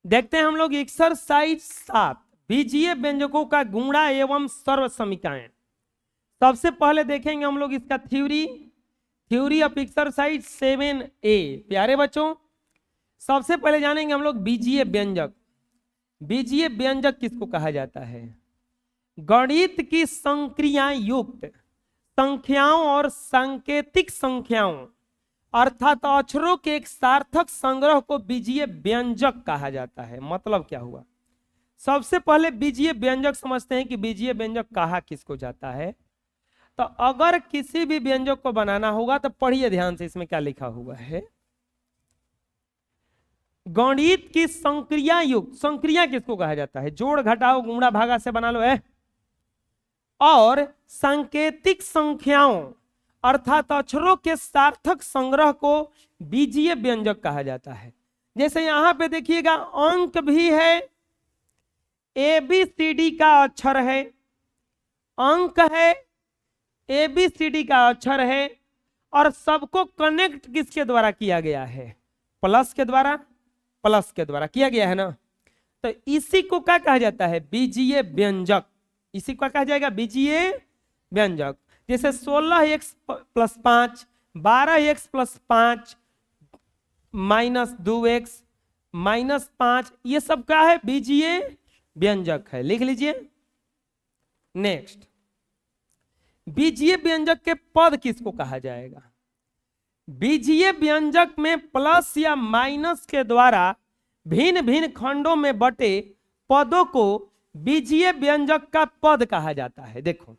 देखते हैं हम लोग एक्सरसाइज 7 बीजीय व्यंजकों का गुणा एवं सर्व समीकरण। सबसे पहले देखेंगे हम लोग इसका थ्योरी ऑफ एक्सरसाइज 7A। प्यारे बच्चों, सबसे पहले जानेंगे हम लोग बीजीय व्यंजक। बीजीय व्यंजक किसको कहा जाता है? गणित की संक्रिया युक्त संख्याओं और सांकेतिक संख्याओं अर्थात अक्षरों के एक सार्थक संग्रह को बीजीय व्यंजक कहा जाता है। मतलब क्या हुआ? सबसे पहले बीजीय व्यंजक समझते हैं कि बीजीय व्यंजक कहा किसको जाता है। तो अगर किसी भी व्यंजक को बनाना होगा तो पढ़िए ध्यान से, इसमें क्या लिखा हुआ है। गणित की संक्रिया युक्त, संक्रिया किसको कहा जाता है? जोड़ घटाओ गुणा भागा से बना लो है। और सांकेतिक संख्याओं अर्थात अक्षरों के सार्थक संग्रह को बीजीय व्यंजक कहा जाता है। जैसे यहां पे देखिएगा अंक भी है, ABCD का अक्षर है, अंक है, ABCD का अक्षर है, और सबको कनेक्ट किसके द्वारा किया गया है? प्लस के द्वारा, प्लस के द्वारा किया गया है ना। तो इसी को क्या कहा जाता है? बीजीय व्यंजक। इसी को कहा जाएगा बीजीय व्यंजक। जैसे 16x + 5, 12x + 5 -2x -5, ये सब क्या है? बीजीय व्यंजक है। लिख लीजिए। नेक्स्ट, बीजीय व्यंजक के पद किसको कहा जाएगा? बीजीय व्यंजक में प्लस या माइनस के द्वारा भिन्न भिन्न खंडों में बटे पदों को बीजीय व्यंजक का पद कहा जाता है। देखो,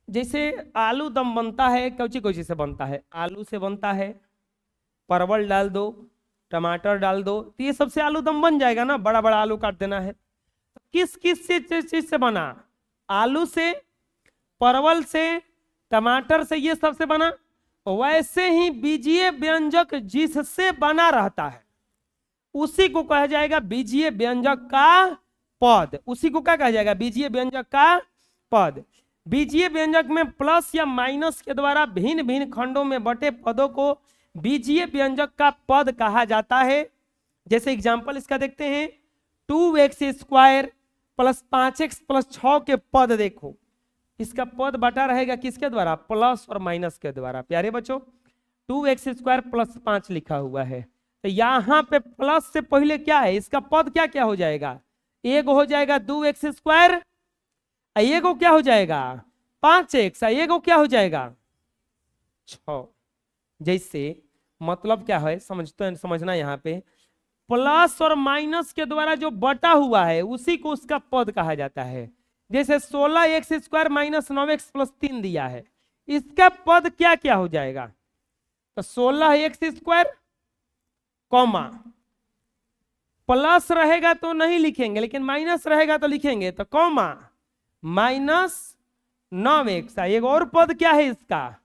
जैसे आलू दम बनता है, कौची कौची से बनता है? आलू से बनता है, परवल डाल दो, टमाटर डाल दो, तो ये सबसे आलू दम बन जाएगा ना। बड़ा बड़ा आलू काट देना है। किस किस चीज से बना? आलू से, परवल से, टमाटर से, ये सबसे बना। वैसे ही बीजीय व्यंजक जिससे बना रहता है उसी को कहा जाएगा बीजीय व्यंजक का पद। उसी को क्या कहा जाएगा? बीजीय व्यंजक का पद। बीजीय व्यंजक में प्लस या माइनस के द्वारा भिन्न भिन्न खंडों में बटे पदों को बीजीय व्यंजक का पद कहा जाता है। जैसे एग्जांपल इसका देखते हैं, 2x² + 5x + 6 के पद देखो। इसका पद बटा रहेगा किसके द्वारा? प्लस और माइनस के द्वारा। प्यारे बच्चों, 2x² + 5 लिखा हुआ है, तो यहां पे प्लस से पहले क्या है? इसका पद क्या क्या हो जाएगा? एक हो जाएगा 2x², ये को क्या हो जाएगा? 5x, ये को क्या हो जाएगा? 6। जैसे मतलब क्या है समझना यहाँ पे, प्लस और माइनस के द्वारा जो बटा हुआ है उसी को उसका पद कहा जाता है। जैसे 16x² - 9x + 3 दिया है, इसका पद क्या क्या हो जाएगा? तो 16x², कॉमा, प्लस रहेगा तो नहीं लिखेंगे, लेकिन माइनस रहेगा तो लिखेंगे, तो कॉमा -9x। एक और पद क्या है इसका?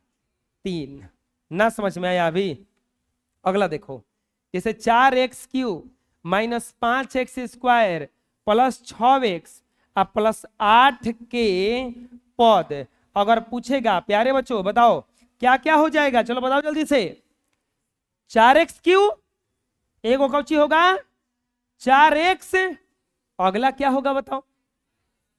3। ना समझ में आया अभी? अगला देखो, जैसे 4x³ - 5x² + 6x + 8 के पद अगर पूछेगा, प्यारे बच्चों बताओ क्या क्या हो जाएगा? चलो बताओ जल्दी से। 4x³, एक कौची होगा? 4x। अगला क्या होगा बताओ?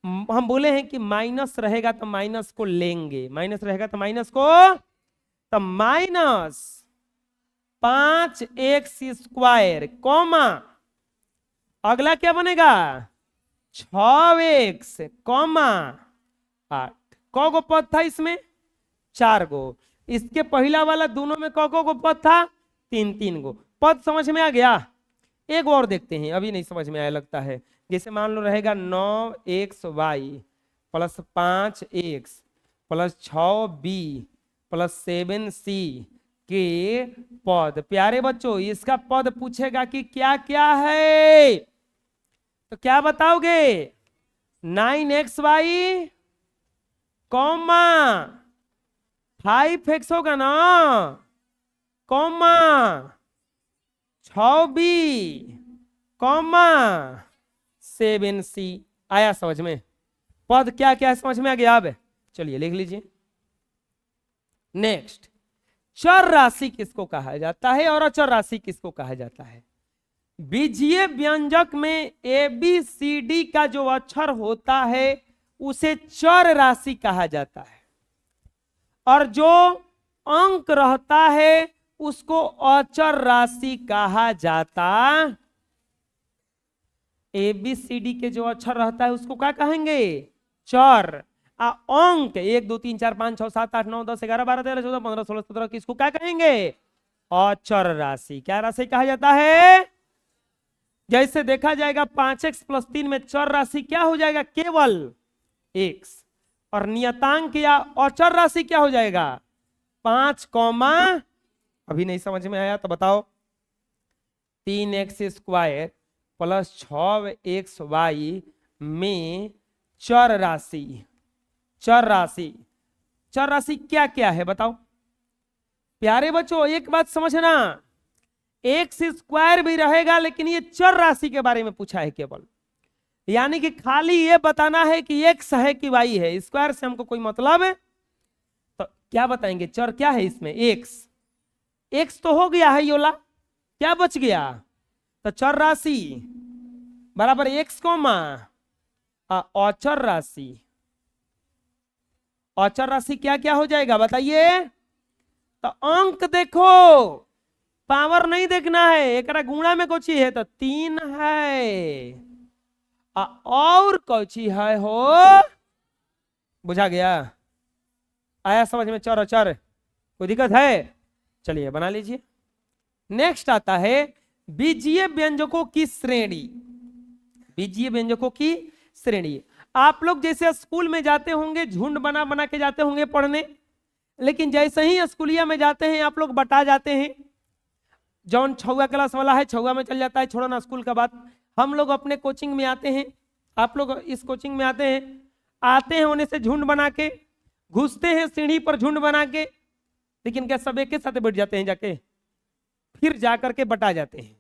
हम बोले हैं कि माइनस रहेगा तो माइनस को लेंगे, माइनस रहेगा तो माइनस को, तो -5x², कॉमा, अगला क्या बनेगा? 6x, comma 8। को पद था इसमें? 4 गो। इसके पहला वाला दोनों में को पद था? 3 गो पद। समझ में आ गया? एक और देखते हैं, अभी नहीं समझ में आया लगता है। जैसे मान लो रहेगा 9xy + 5x + 6b + 7c के पद। प्यारे बच्चों, इसका पद पूछेगा कि क्या क्या है, तो क्या बताओगे? 9xy, 5x होगा ना, कॉमा 6b, 7c। आया समझ में? पद क्या क्या समझ में आ गया? अब चलिए लिख लीजिए। नेक्स्ट, चर राशि किसको कहा जाता है और अचर राशि किसको कहा जाता है? बीजीय व्यंजक में ए बी सी डी का जो अक्षर होता है उसे चर राशि कहा जाता है, और जो अंक रहता है उसको अचर राशि कहा जाता। ए बी सी डी के जो अक्षर रहता है उसको क्या कहेंगे? चर। अंक 1 2 3 4 5 6 7 8 9 10 11 12 13 14 15 16 17 किसको क्या कहेंगे? अचर राशि। क्या राशि कहा जाता है? जैसे देखा जाएगा 5x + 3 में चर राशि क्या हो जाएगा? केवल x। और नियतांक या अचर राशि क्या हो जाएगा? 5, अभी नहीं समझ में आया तो बताओ। 3x² + 6xy में चर राशि। चर राशि क्या क्या है बताओ प्यारे बच्चों। एक बात समझना, x² भी रहेगा लेकिन ये चर राशि के बारे में पूछा है केवल, यानी कि खाली ये बताना है कि x है कि y है, स्क्वायर से हमको कोई मतलब है। तो क्या बताएंगे? चर क्या है इसमें? x तो हो गया है योला, क्या बच गया? तो चर राशि बराबर x, अचर राशि। अचर राशि क्या क्या हो जाएगा बताइए? तो अंक देखो, पावर नहीं देखना है, एक गुणा में कोची है तो 3 है, और कोची है हो। बुझा गया? आया समझ में? चर अचर कोई दिक्कत है? चलिए बना लीजिए। नेक्स्ट आता है बीजीय व्यंजकों की श्रेणी। बीजीय व्यंजकों की श्रेणी। आप लोग जैसे स्कूल में जाते होंगे झुंड बना बना के जाते होंगे पढ़ने, लेकिन जैसे ही स्कूलिया में जाते हैं आप लोग बटा जाते हैं। जौन 6वां क्लास वाला है 6वां में चल जाता है, छोड़ो ना स्कूल का बात। हम लोग अपने कोचिंग में आते हैं, आप लोग इस कोचिंग में आते हैं होने से झुंड बना के घुसते हैं सीढ़ी पर झुंड बना के, लेकिन क्या सब एक के साथ बैठ जाते हैं जाके? फिर जाकर के बटा जाते हैं।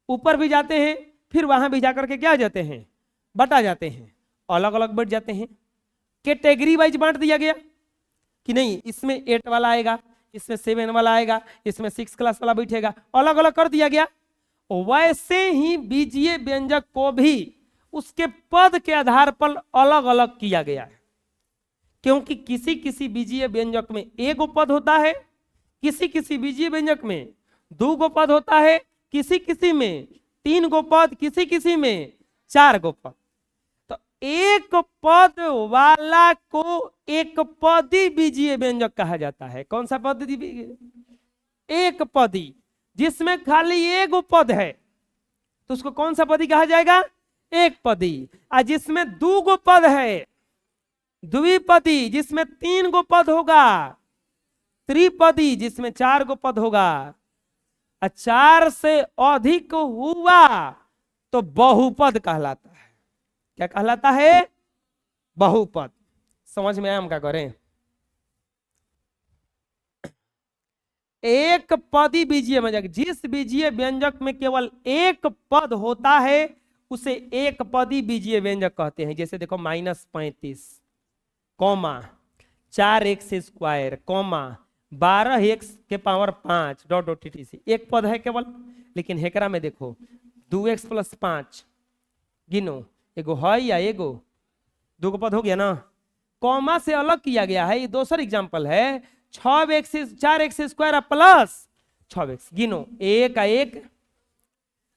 ऊपर भी जाते हैं फिर वहां भी जाकर के क्या जाते हैं? बटा जाते हैं, अलग अलग बैठ जाते हैं। कैटेगरी वाइज बांट दिया गया कि नहीं, इसमें 8 वाला आएगा, इसमें 7 वाला आएगा, इसमें 6 क्लास वाला बैठेगा, अलग अलग कर दिया गया। वैसे ही बीजीय व्यंजक को भी उसके पद के आधार पर अलग अलग किया गया है, क्योंकि किसी किसी बीजीय व्यंजक में 1 पद होता है, किसी किसी बीजीय व्यंजक में 2 पद होता है, किसी किसी में 3 पद, किसी किसी में 4 पद। तो 1 पद वाला को एक पदी बीजीय व्यंजक कहा जाता है। कौन सा पदी? 1 पदी, जिसमें खाली 1 पद है तो उसको कौन सा पदी कहा जाएगा? 1 पदी। और जिसमें 2 पद है द्विपदी, जिसमें 3 पद होगा त्रिपदी, जिसमें 4 पद होगा। 4 से अधिक हुआ तो बहुपद कहलाता है। क्या कहलाता है? बहुपद। समझ में आया हम क्या करें? 1 पदी बीजीय व्यंजक, जिस बीजीय व्यंजक में केवल 1 पद होता है उसे 1 पदी बीजीय व्यंजक कहते हैं। जैसे देखो -35, 4x², 12x⁵ (ttc) 1 पद है केवल। लेकिन हेकरा में देखो 2x + 5, गिनो, एगो है या एगो? 2 पद हो गया ना। कॉमा से अलग किया गया है, ये दूसरा एग्जांपल है। 4x² + 6x, गिनो, 1 का 1,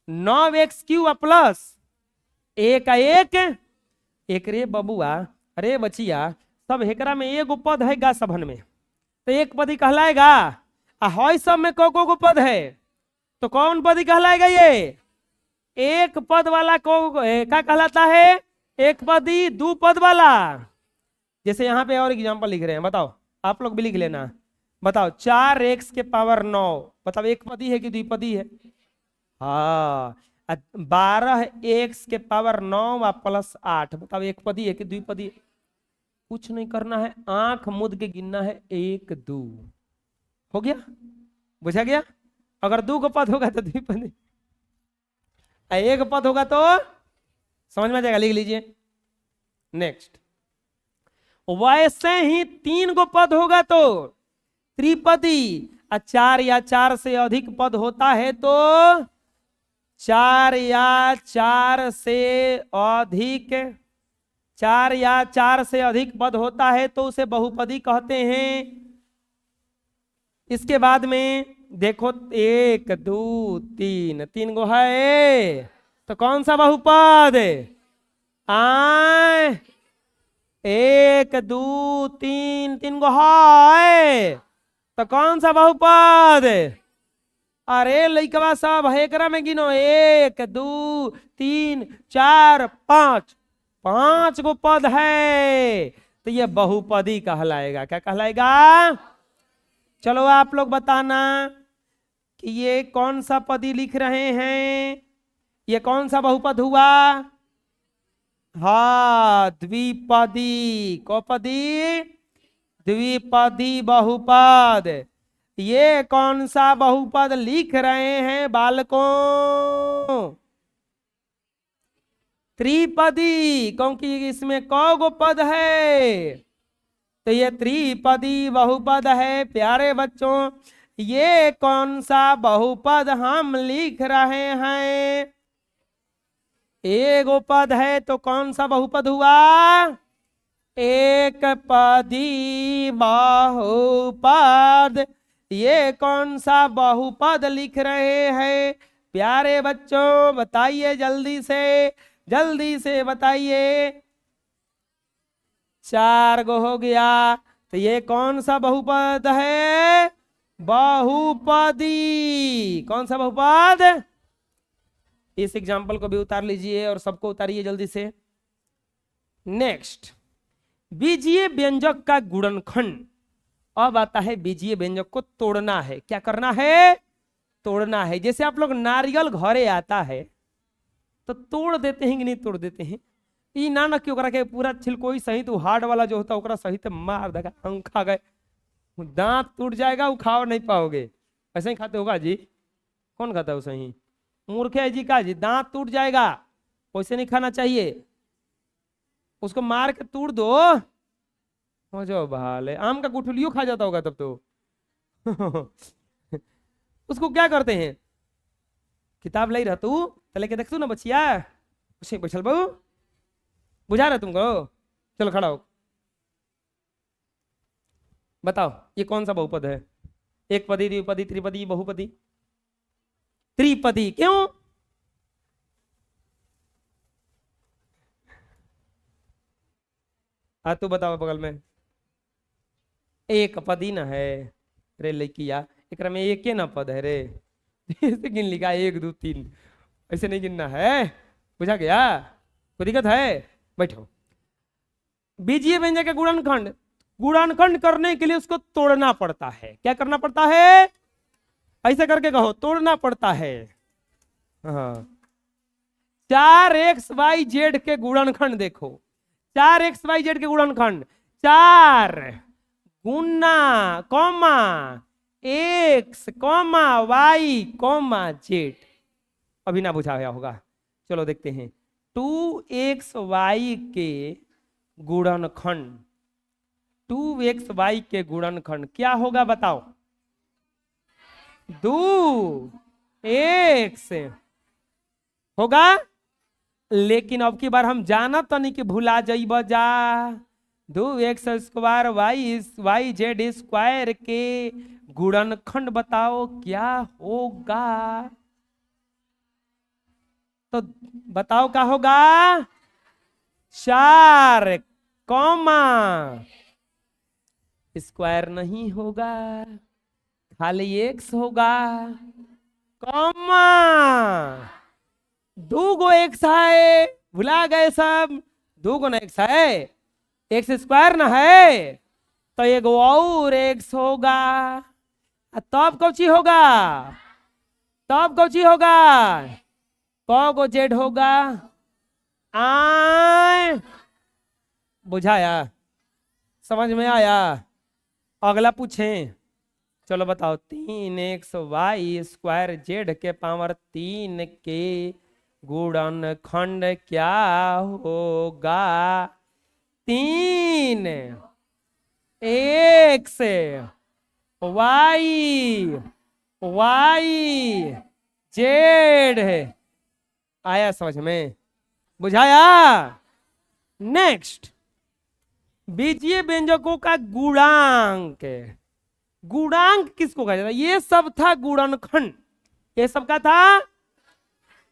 9x³ + 1 का 1, एक रे बबुआ, अरे बचिया, सब हेकरा में 1 पद है गा सभन में, तो 1 पदी कहलाएगा। हॉय सब में को पद है तो कौन पदी कहलाएगा? ये 1 पद वाला को क्या कहलाता है? 1 पदी। 2 पद वाला, जैसे यहाँ पे और एग्जांपल लिख रहे हैं, बताओ आप लोग भी लिख लेना। बताओ 4x⁹, बताओ 1 पदी है कि द्विपदी है? हाँ। 12x⁹ + 8, बताओ 1 पदी है कि द्विपदी? कुछ नहीं करना है, आंख मूंद के गिनना है, 1 2 हो गया। बुझा गया? अगर 2 पद होगा तो द्विपदी, 1 पद होगा तो समझ में आ जाएगा, लिख लीजिए। नेक्स्ट, वैसे ही 3 पद होगा तो त्रिपदी, 4 या 4 से अधिक पद होता है तो 4 या 4 से अधिक, 4 या 4 से अधिक पद होता है तो उसे बहुपदी कहते हैं। इसके बाद में देखो 1 2 3, 3 गो है तो कौन सा बहुपद? आए 1 2 3, 3 गो है तो कौन सा बहुपद? अरे लइकवा सब एकरा में गिनो 1 2 3 4 5, 5 गो पद है तो ये बहुपदी कहलाएगा। क्या कहलाएगा? चलो आप लोग बताना कि ये कौन सा पदी लिख रहे हैं, ये कौन सा बहुपद हुआ? हाँ द्विपदी। कौपदी? द्विपदी बहुपद। ये कौन सा बहुपद लिख रहे हैं बालकों? त्रिपदी, क्योंकि इसमें कौ गो पद है तो ये त्रिपदी बहुपद है। प्यारे बच्चों ये कौन सा बहुपद हम लिख रहे हैं? एक पद है तो कौन सा बहुपद हुआ? एक पदी बहुपद। ये कौन सा बहुपद लिख रहे हैं प्यारे बच्चों? बताइए जल्दी से बताइए। 4 गो हो गया तो ये कौन सा बहुपद है? बहुपदी। कौन सा बहुपद? इस एग्जाम्पल को भी उतार लीजिए और सबको उतारिए जल्दी से। नेक्स्ट, बीजीय व्यंजक का गुणनखंड। अब आता है बीजीय व्यंजक को तोड़ना है। क्या करना है? तोड़ना है। जैसे आप लोग नारियल घरे आता है तो तोड़ देते हैं कि नहीं तोड़ देते हैं? ई ना न कि ओकरा के पूरा छिलकोई सहित हार्ड वाला जो होता है ओकरा सहित मार देगा, हम खा गए, दांत टूट जाएगा, वो खा नहीं पाओगे। ऐसे ही खाते होगा जी? कौन खाता है? वैसे ही मूर्ख है जी का जी, दांत टूट जाएगा, वैसे नहीं खाना चाहिए। उसको मार के तोड़ दो, हो जाओ बहाल है। आम का गुठलियों खा जाता होगा तब तो। उसको क्या करते हैं? किताब ले रहा तू तो लेके देख तू ना बचिया, उसे बैठल बहू बुझा रहा तुमको? चलो खड़ा हो, बताओ ये कौन सा बहुपद है? एक पदी, द्विपदी, त्रिपदी, बहुपदी? त्रिपदी। क्यों? तू बताओ बगल में। एक पदी ना है रे लड़किया, एक में एक ना पद है रे। ऐसे गिन लिखा 1 2 3, ऐसे नहीं गिनना है। बुझा गया? कोई दिक्कत है? बैठो। बीजीय व्यंजक का गुणनखंड, गुणनखंड करने के लिए उसको तोड़ना पड़ता है। क्या करना पड़ता है? ऐसे करके कहो, तोड़ना पड़ता है। हाँ 4xyz के गुणनखंड देखो। 4xyz के गुणनखंड 4 गुना comma x comma y comma z। अभी ना बुझा गया होगा, चलो देखते हैं। 2xy के गुणनखंड, 2xy के गुणनखंड क्या होगा बताओ? 2x होगा। लेकिन अब की बार हम जाना तो नहीं कि भुला जाइब जा। 2x square Y Z square के गुणनखंड बताओ क्या होगा? तो बताओ क्या होगा? 4 कॉमा स्क्वायर नहीं होगा, खाली x होगा, कॉमा 2 गो x है, भुला गए सब। 2 गो ना x है, एक्स स्क्वायर ना है तो एगो और x होगा। तब कौची होगा? तब कौची होगा? को जेड होगा। बुझाया? समझ में आया? अगला पूछें, चलो बताओ। 3xy स्क्वायर जेड के पावर 3 के गुणनखंड क्या होगा? 3 x y y z आया समझ में? बुझाया? नेक्स्ट, बीजीय व्यंजकों का गुणांक। गुणांक किसको कहा जाता है? ये सब था गुणनखंड, ये सब का था।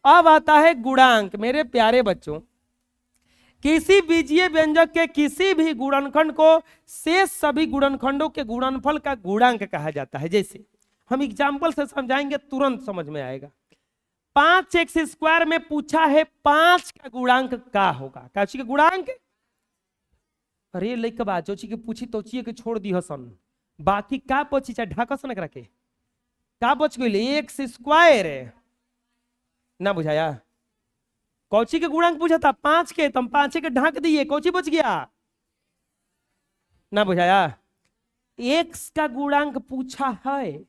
अब आता है गुणांक। मेरे प्यारे बच्चों, किसी बीजीय व्यंजक के किसी भी गुणनखंड को शेष सभी गुणनखंडों के गुणनफल का गुणांक कहा जाता है। जैसे हम एग्जाम्पल से समझाएंगे, तुरंत समझ में आएगा। 5x² में पूछा है 5 का गुणांक का होगा। काची का गुणांक? अरे लइका बा जोची के पूछी तोचिए के छोड़ दी हसन, बाकी का बची चाहे ढाकस न रखे, का बच गई? x² ना बुझाया? कौची के गुणांक पूछा था? 5 के, तुम 5 के ढाक दिए, कौची बच गया? ना बुझाया? x का गुणांक पूछा है।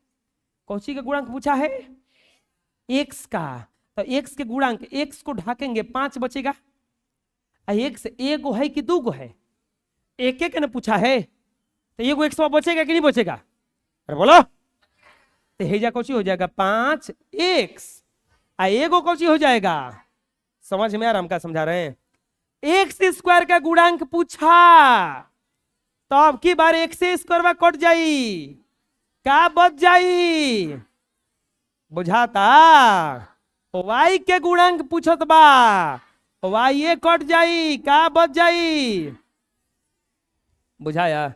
कौची का गुणांक पूछा है? x का। तो x के गुणांक, x को ढाकेंगे 5 बचेगा। x एगो है कि दूगो है? एक एक ने पूछा है, तो एगो x बचेगा कि नहीं बचेगा? अरे बोलो। तो हेजा कौची हो जाएगा? 5x। एगो कौची हो जाएगा? समझ में आ रहा हम क्या समझा रहे हैं? x² का गुणांक पूछा, तो अब की बार x² कट जाई, का बच जाई? बुझाता? y के गुणांक पूछत बा, y कट जाई, का बच जाई? बुझाया?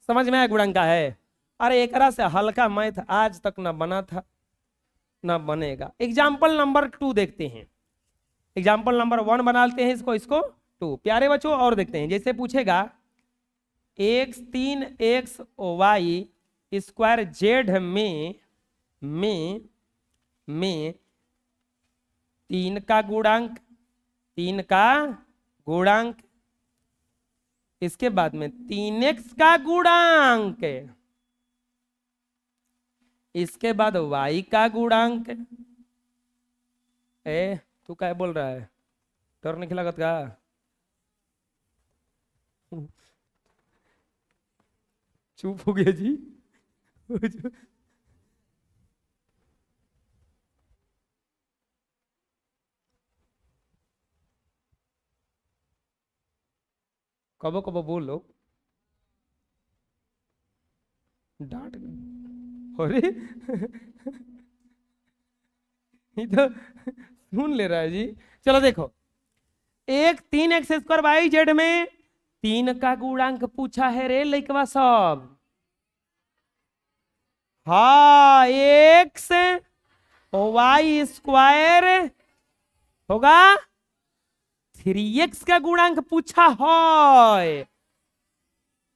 समझ में आया गुणांक का है? अरे एकरा से हल्का मैथ आज तक ना बना था, ना बनेगा। एग्जाम्पल नंबर 2 देखते हैं। एग्जाम्पल नंबर 1 बना लेते हैं इसको 2। प्यारे बच्चों और देखते हैं। जैसे पूछेगा x 3xy² z में 3 का गुणांक, 3 का गुणांक, इसके बाद में 3x का गुणांक, इसके बाद y का गुणांक। तू क्या बोल रहा है? डर नहीं लगत का? चुप हो गया जी। कबो कबो बोलो, डांट। अरे ये तो सुन ले रहा है जी। चलो देखो, एक 3x² z में 3 का गुणांक पूछा है रे लइकवा सब। हाँ, y² होगा, 3x का गुणांक पूछा है,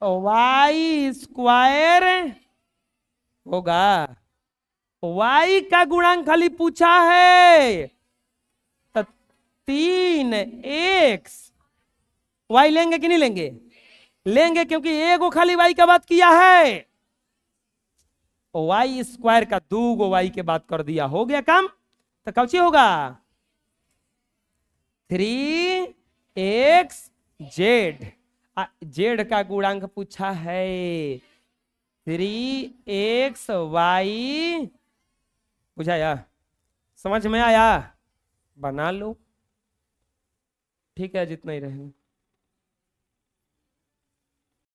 y² होगा, y का गुणांक खाली पूछा है, तो 3x। y लेंगे कि नहीं लेंगे? लेंगे, क्योंकि एगो खाली y का बात किया है। y² का 2 y के बात कर दिया, हो गया काम। तो कौची होगा? 3xz। z का गुणांक पूछा है 3xy। बुझाया? समझ में आया? बना लो, ठीक है, जितना ही रहेगा।